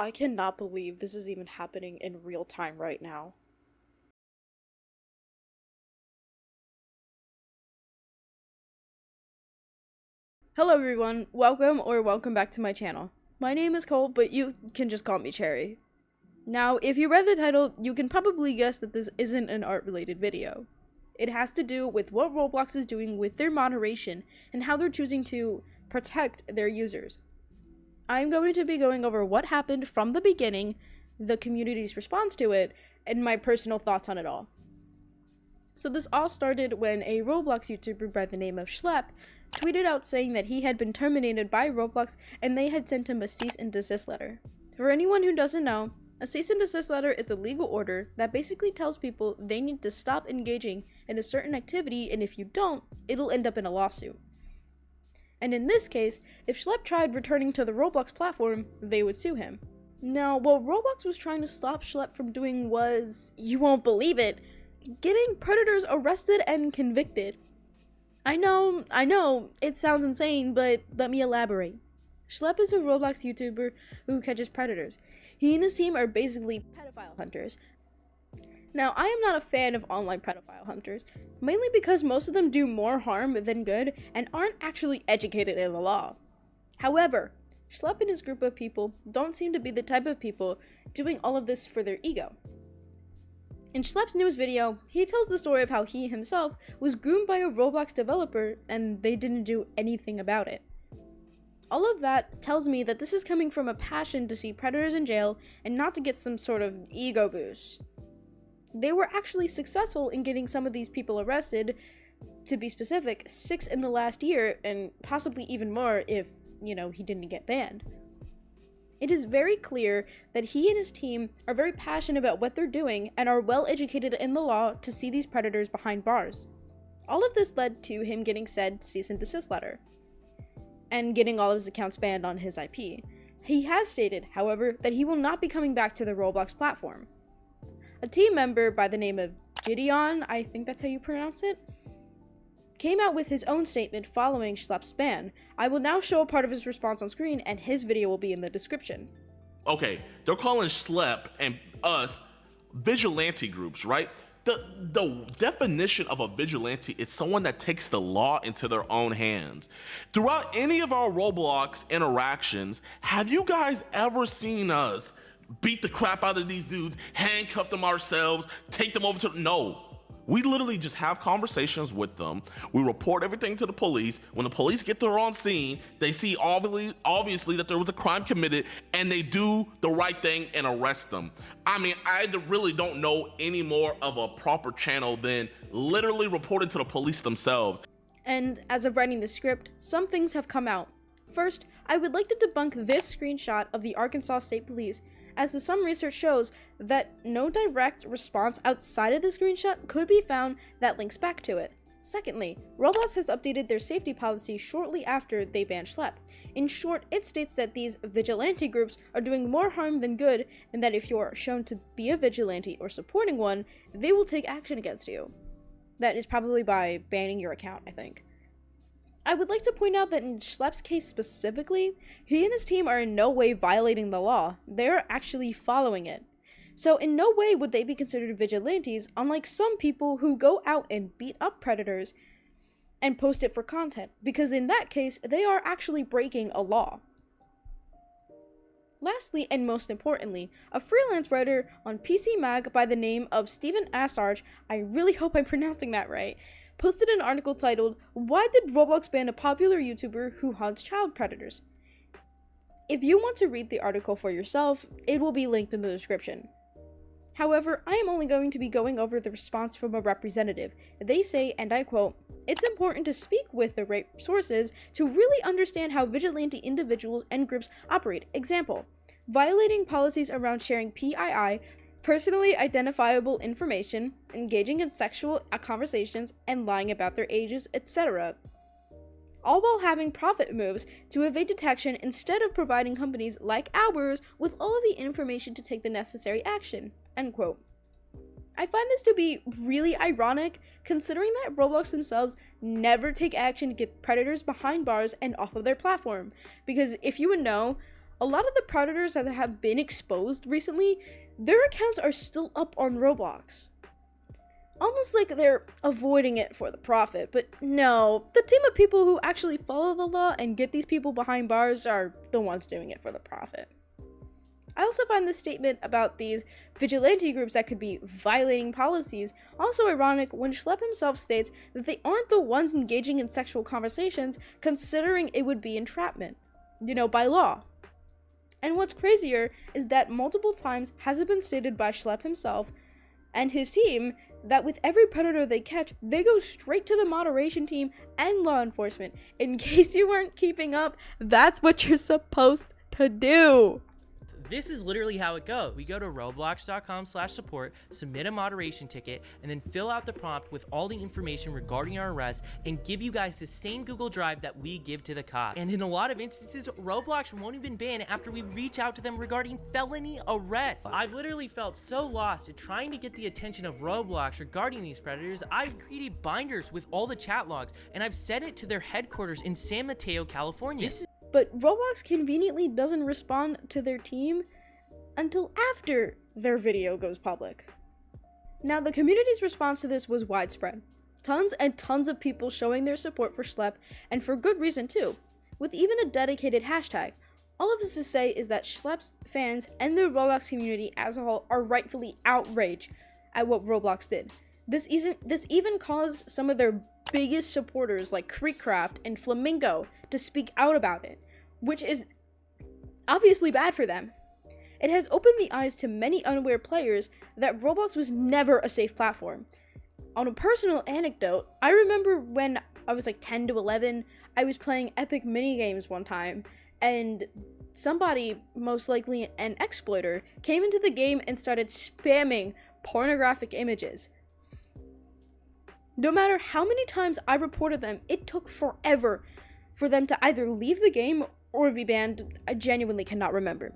I cannot believe this is even happening in real time right now. Hello everyone, welcome back to my channel. My name is Cole, but you can just call me Cherry. Now, if you read the title, you can probably guess that this isn't an art-related video. It has to do with what Roblox is doing with their moderation and how they're choosing to protect their users. I'm going to be going over what happened from the beginning, the community's response to it, and my personal thoughts on it all. So this all started when a Roblox YouTuber by the name of Schlep tweeted out saying that he had been terminated by Roblox and they had sent him a cease and desist letter. For anyone who doesn't know, a cease and desist letter is a legal order that basically tells people they need to stop engaging in a certain activity, and if you don't, it'll end up in a lawsuit. And in this case, if Schlep tried returning to the Roblox platform, they would sue him. Now, what Roblox was trying to stop Schlep from doing was, you won't believe it, getting predators arrested and convicted. I know, it sounds insane, but let me elaborate. Schlep is a Roblox YouTuber who catches predators. He and his team are basically pedophile hunters. Now, I am not a fan of online pedophile hunters, mainly because most of them do more harm than good and aren't actually educated in the law. However, Schlep and his group of people don't seem to be the type of people doing all of this for their ego. In Schlep's newest video, he tells the story of how he himself was groomed by a Roblox developer and they didn't do anything about it. All of that tells me that this is coming from a passion to see predators in jail and not to get some sort of ego boost. They were actually successful in getting some of these people arrested, to be specific, 6 in the last year, and possibly even more if, he didn't get banned. It is very clear that he and his team are very passionate about what they're doing and are well educated in the law to see these predators behind bars. All of this led to him getting said cease and desist letter, and getting all of his accounts banned on his IP. He has stated, however, that he will not be coming back to the Roblox platform. A team member by the name of Gideon, I think that's how you pronounce it, came out with his own statement following Schlep's ban. I will now show a part of his response on screen, and his video will be in the description. Okay, they're calling Schlep and us vigilante groups, right? The definition of a vigilante is someone that takes the law into their own hands. Throughout any of our Roblox interactions, have you guys ever seen us beat the crap out of these dudes, handcuff them ourselves, take them over to... No. We literally just have conversations with them. We report everything to the police. When the police get there on scene, they see obviously that there was a crime committed, and they do the right thing and arrest them. I mean, I really don't know any more of a proper channel than literally reporting to the police themselves. And as of writing the script, some things have come out. First, I would like to debunk this screenshot of the Arkansas State Police, as some research shows that no direct response outside of the screenshot could be found that links back to it. Secondly, Roblox has updated their safety policy shortly after they banned Schlep. In short, it states that these vigilante groups are doing more harm than good, and that if you are shown to be a vigilante or supporting one, they will take action against you. That is probably by banning your account, I think. I would like to point out that in Schlep's case specifically, he and his team are in no way violating the law. They are actually following it. So in no way would they be considered vigilantes, unlike some people who go out and beat up predators and post it for content, because in that case, they are actually breaking a law. Lastly, and most importantly, a freelance writer on PC Mag by the name of Steven Assarge, I really hope I'm pronouncing that right, posted an article titled, "Why did Roblox ban a popular YouTuber who hunts child predators?" If you want to read the article for yourself, it will be linked in the description. However, I am only going to be going over the response from a representative. They say, and I quote, "It's important to speak with the right sources to really understand how vigilante individuals and groups operate. Example, violating policies around sharing PII, personally identifiable information, engaging in sexual conversations, and lying about their ages, etc. All while having profit moves to evade detection instead of providing companies like ours with all of the information to take the necessary action." End quote. I find this to be really ironic, considering that Roblox themselves never take action to get predators behind bars and off of their platform. Because if you would know, a lot of the predators that have been exposed recently, their accounts are still up on Roblox. Almost like they're avoiding it for the profit, but no, the team of people who actually follow the law and get these people behind bars are the ones doing it for the profit. I also find this statement about these vigilante groups that could be violating policies also ironic when Schlep himself states that they aren't the ones engaging in sexual conversations, considering it would be entrapment, by law. And what's crazier is that multiple times has it been stated by Schlep himself and his team that with every predator they catch, they go straight to the moderation team and law enforcement. In case you weren't keeping up, that's what you're supposed to do. This is literally how it goes. We go to roblox.com/support, submit a moderation ticket, and then fill out the prompt with all the information regarding our arrest and give you guys the same Google Drive that we give to the cops. And in a lot of instances, Roblox won't even ban after we reach out to them regarding felony arrests. I've literally felt so lost at trying to get the attention of Roblox regarding these predators. I've created binders with all the chat logs, and I've sent it to their headquarters in San Mateo, California. But Roblox conveniently doesn't respond to their team until after their video goes public. Now, the community's response to this was widespread. Tons and tons of people showing their support for Schlep, and for good reason too, with even a dedicated hashtag. All of this to say is that Schlep's fans and the Roblox community as a whole are rightfully outraged at what Roblox did. This even caused some of their biggest supporters like Creekcraft and Flamingo to speak out about it, which is obviously bad for them. It has opened the eyes to many unaware players that Roblox was never a safe platform. On a personal anecdote, I remember when I was like 10 to 11, I was playing epic minigames one time, and somebody, most likely an exploiter, came into the game and started spamming pornographic images. No matter how many times I reported them, it took forever for them to either leave the game or be banned. I genuinely cannot remember.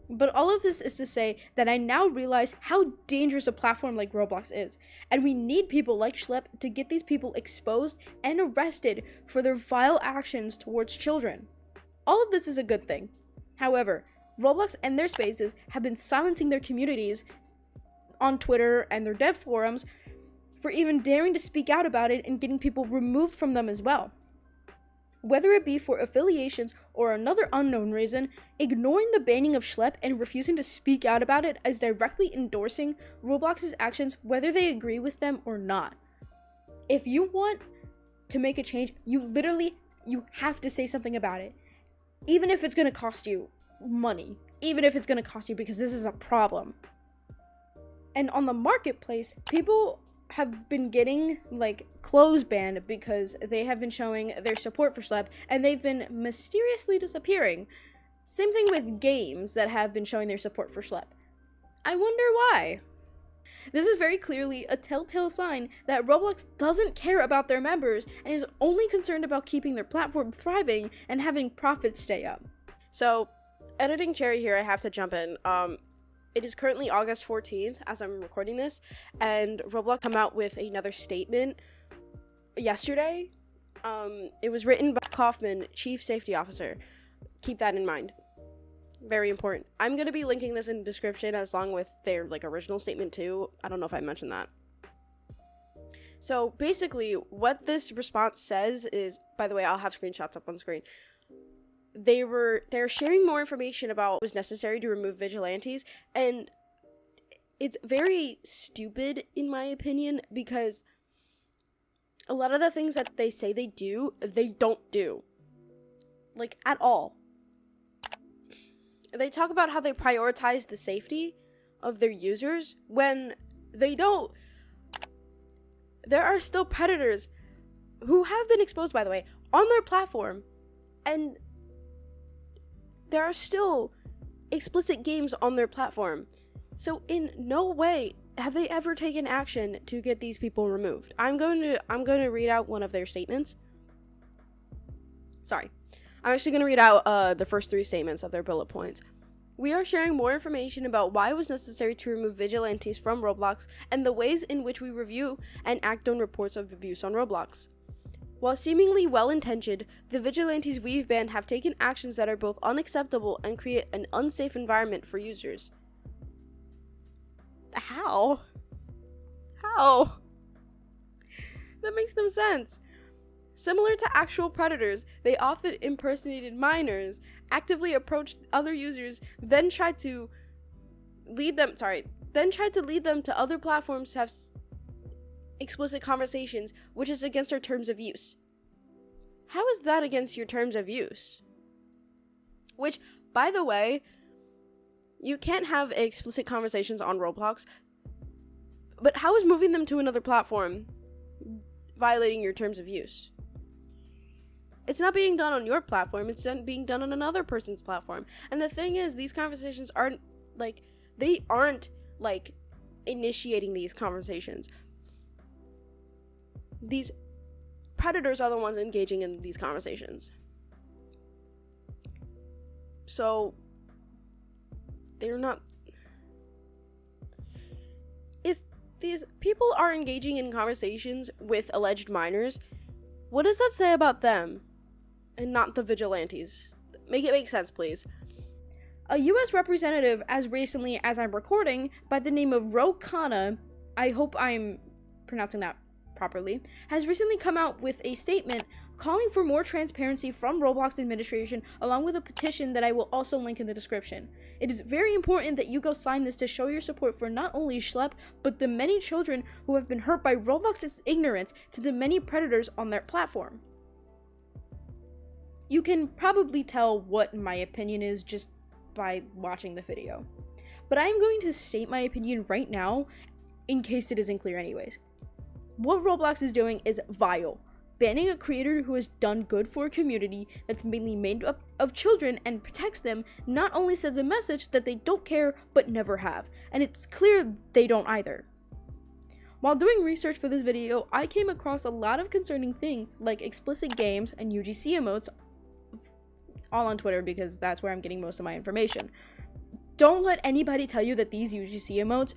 But all of this is to say that I now realize how dangerous a platform like Roblox is, and we need people like Schlep to get these people exposed and arrested for their vile actions towards children. All of this is a good thing. However, Roblox and their spaces have been silencing their communities on Twitter and their dev forums for even daring to speak out about it and getting people removed from them as well. Whether it be for affiliations or another unknown reason, ignoring the banning of Schlep and refusing to speak out about it is directly endorsing Roblox's actions whether they agree with them or not. If you want to make a change, you have to say something about it. Even if it's going to cost you money. Even if it's going to cost you, because this is a problem. And on the marketplace, people have been getting clothes banned because they have been showing their support for Schlep and they've been mysteriously disappearing. Same thing with games that have been showing their support for Schlep. I wonder why. This is very clearly a telltale sign that Roblox doesn't care about their members and is only concerned about keeping their platform thriving and having profits stay up. So, editing Cherry here, I have to jump in. It is currently August 14th as I'm recording this, and Roblox come out with another statement yesterday. It was written by Kaufman, Chief Safety Officer. Keep that in mind. Very important. I'm going to be linking this in the description as long with their original statement too. I don't know if I mentioned that. So basically what this response says is, by the way, I'll have screenshots up on screen. They're sharing more information about what was necessary to remove vigilantes, and it's very stupid in my opinion because a lot of the things that they say they do, they don't do. At all. They talk about how they prioritize the safety of their users when they don't. There are still predators who have been exposed, by the way, on their platform, and there are still explicit games on their platform. So in no way have they ever taken action to get these people removed. I'm going to read out one of their statements. Sorry. I'm actually going to read out the first 3 statements of their bullet points. We are sharing more information about why it was necessary to remove vigilantes from Roblox and the ways in which we review and act on reports of abuse on Roblox. While seemingly well-intentioned, the vigilantes we've banned have taken actions that are both unacceptable and create an unsafe environment for users. How? How? That makes no sense. Similar to actual predators, they often impersonated minors, actively approached other users, then tried to lead them to other platforms to have explicit conversations, which is against our terms of use. How is that against your terms of use? Which, by the way, you can't have explicit conversations on Roblox, but how is moving them to another platform violating your terms of use? It's not being done on your platform, it's being done on another person's platform. And the thing is, these conversations aren't initiating these conversations. These predators are the ones engaging in these conversations. So, they're not... If these people are engaging in conversations with alleged minors, what does that say about them? And not the vigilantes. Make it make sense, please. A U.S. representative, as recently as I'm recording, by the name of Ro Khanna, I hope I'm pronouncing that properly, has recently come out with a statement calling for more transparency from Roblox administration, along with a petition that I will also link in the description. It is very important that you go sign this to show your support for not only Schlep, but the many children who have been hurt by Roblox's ignorance to the many predators on their platform. You can probably tell what my opinion is just by watching the video. But I am going to state my opinion right now, in case it isn't clear anyways. What Roblox is doing is vile. Banning a creator who has done good for a community that's mainly made up of children and protects them not only sends a message that they don't care but never have, and it's clear they don't either. While doing research for this video, I came across a lot of concerning things like explicit games and UGC emotes, all on Twitter because that's where I'm getting most of my information. Don't let anybody tell you that these UGC emotes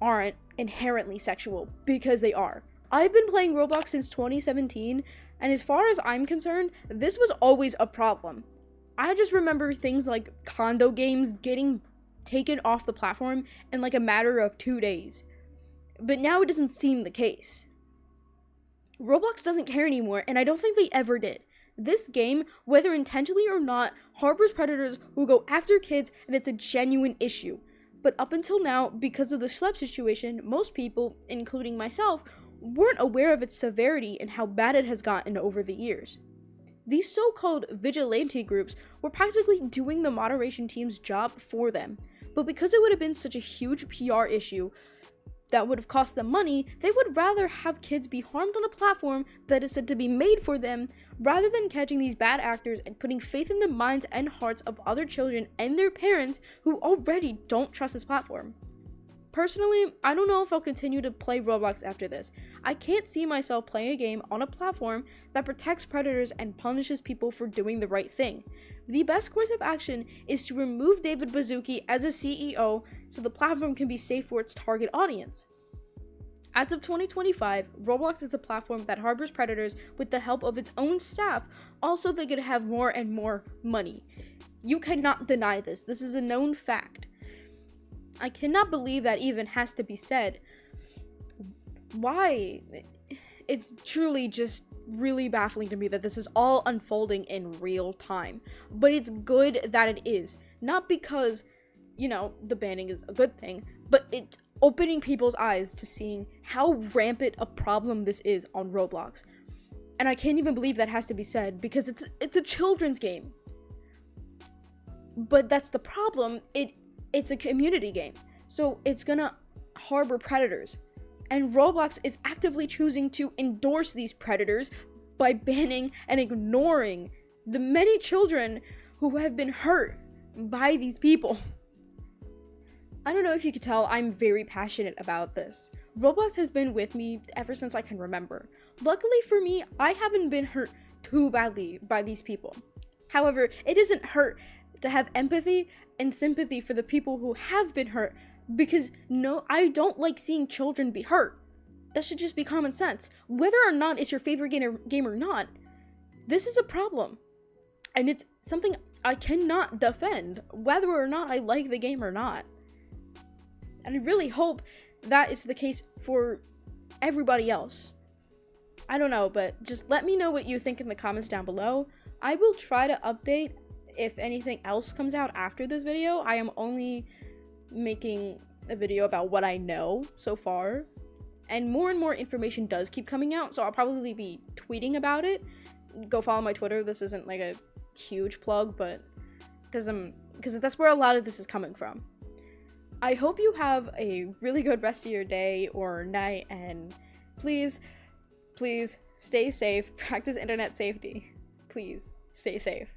aren't inherently sexual, because they are. I've been playing Roblox since 2017, and as far as I'm concerned, this was always a problem. I just remember things like condo games getting taken off the platform in like a matter of 2 days. But now it doesn't seem the case. Roblox doesn't care anymore, and I don't think they ever did. This game, whether intentionally or not, harbors predators who go after kids, and it's a genuine issue. But up until now, because of the Schlep situation, most people, including myself, weren't aware of its severity and how bad it has gotten over the years. These so-called vigilante groups were practically doing the moderation team's job for them, but because it would have been such a huge PR issue that would have cost them money, they would rather have kids be harmed on a platform that is said to be made for them, rather than catching these bad actors and putting faith in the minds and hearts of other children and their parents who already don't trust this platform. Personally, I don't know if I'll continue to play Roblox after this. I can't see myself playing a game on a platform that protects predators and punishes people for doing the right thing. The best course of action is to remove David Baszucki as a CEO so the platform can be safe for its target audience. As of 2025, Roblox is a platform that harbors predators with the help of its own staff, also they could have more and more money. You cannot deny this. This is a known fact. I cannot believe that even has to be said. Why? It's truly just really baffling to me that this is all unfolding in real time. But it's good that it is. Not because, the banning is a good thing, but it's opening people's eyes to seeing how rampant a problem this is on Roblox. And I can't even believe that has to be said because it's a children's game. But that's the problem. It's a community game, so it's gonna harbor predators. And Roblox is actively choosing to endorse these predators by banning and ignoring the many children who have been hurt by these people. I don't know if you could tell, I'm very passionate about this. Roblox has been with me ever since I can remember. Luckily for me, I haven't been hurt too badly by these people. However, it isn't hurt to have empathy and sympathy for the people who have been hurt, because no, I don't like seeing children be hurt. that should just be common sense. Whether or not it's your favorite game or not, this is a problem. And it's something I cannot defend, whether or not I like the game or not. And I really hope that is the case for everybody else. I don't know, but just let me know what you think in the comments down below. I will try to update if anything else comes out after this video. I am only making a video about what I know so far. And more information does keep coming out, so I'll probably be tweeting about it. Go follow my Twitter. This isn't like a huge plug, but because that's where a lot of this is coming from. I hope you have a really good rest of your day or night, and please stay safe. Practice internet safety. Please stay safe.